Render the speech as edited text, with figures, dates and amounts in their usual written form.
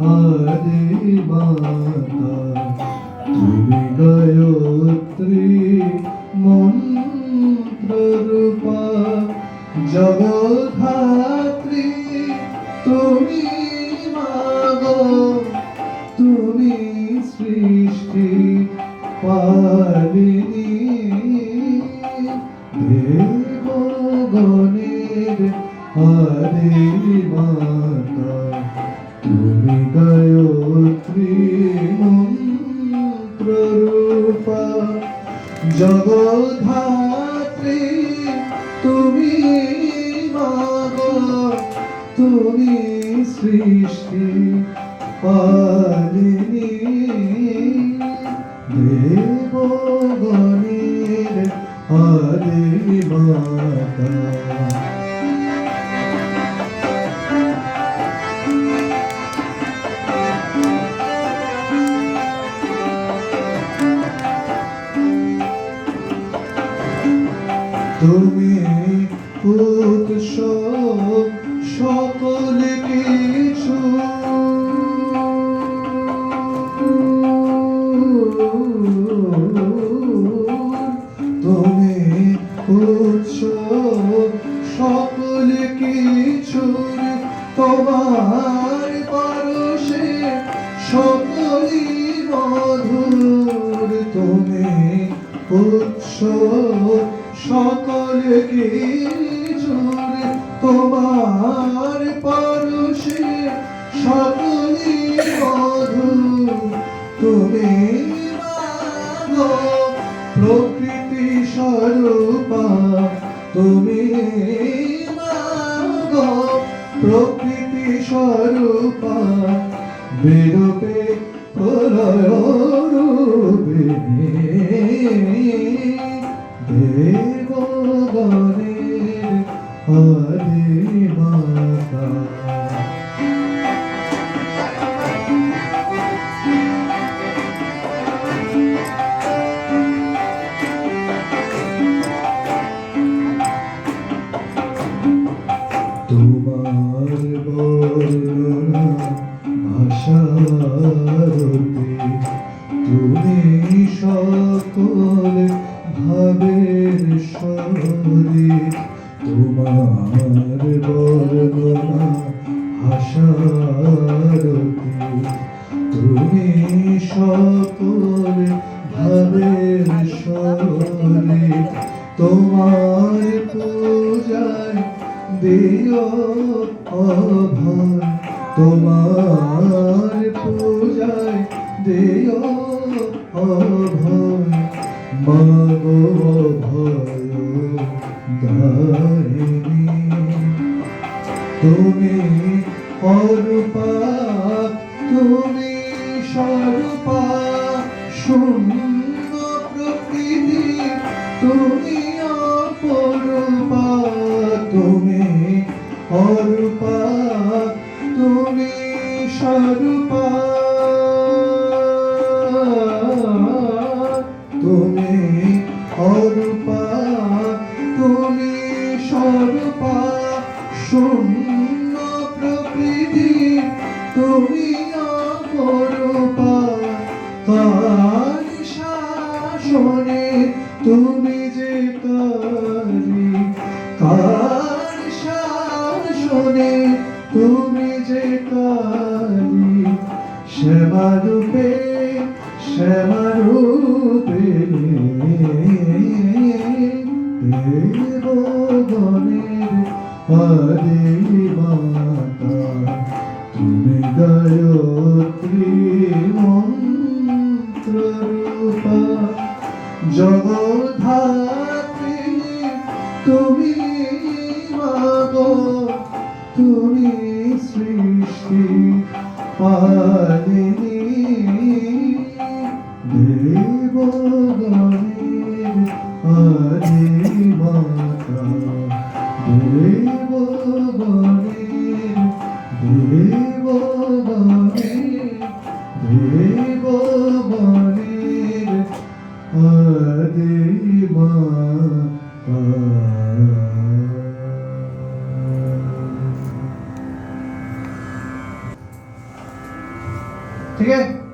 আদি মাতা তুমি গায়ত্রী মন্ত্ররূপা জগদ্ধাত্রী তুমি মাগো তুমি সৃষ্টি পালিনী দেবগণের আদি মাতা তুমি গায়ত্রী মন্ত্ররূপা জগদ্ধাত্রী তুমি মাগো তুমি সৃষ্টি পালিনী দেবগণের আদি মাতা তুমি উৎস সকল কিছু তুমি উৎস সকল কিছু তোমার পরশে সকলই মধুর তুমি উৎস সকল কিছুর তোমার পরশে সকলই মধুর তুমি মাগো প্রকৃতি স্বরূপা তুমি মাগো প্রকৃতি স্বরূপা বিরূপে প্রলয় রূপিণী দেবগণের আদি মাতা তোমার বর্ণনা ভাষারতে তুমি সকল ভাবের স্বরে তোমার বর্ণনা ভাষারতে তুমি সকল ভাবের স্বরে তোমার পূজায় দিও অভয় তোমার পূজায় দিও অভয় মাগো অভয় দারিণী তুমি অরূপা তুমি স্বরূপা শূন্য প্রকৃতি তুমি অপরূপা তুমি অরূপা তুমি স্বরূপা তুমি অরূপা তুমি স্বরূপা শূন্য প্রকৃতি তুমি অপরূপা কার শাসনে তুমি যে কারি কার শাসনে তুমি যে কারি শ্যামারূপে শ্যামারূপে দেবগণের আদি মাতা তুমি গায়ত্রী মন্ত্ররূপা জগদ্ধাত্রী তুমি মাগো তুমি সৃষ্টি পালিনী দেবগণের আদি মাতা দেবগণের দেবগণের দেবগণের আদি মাতা। ठीक है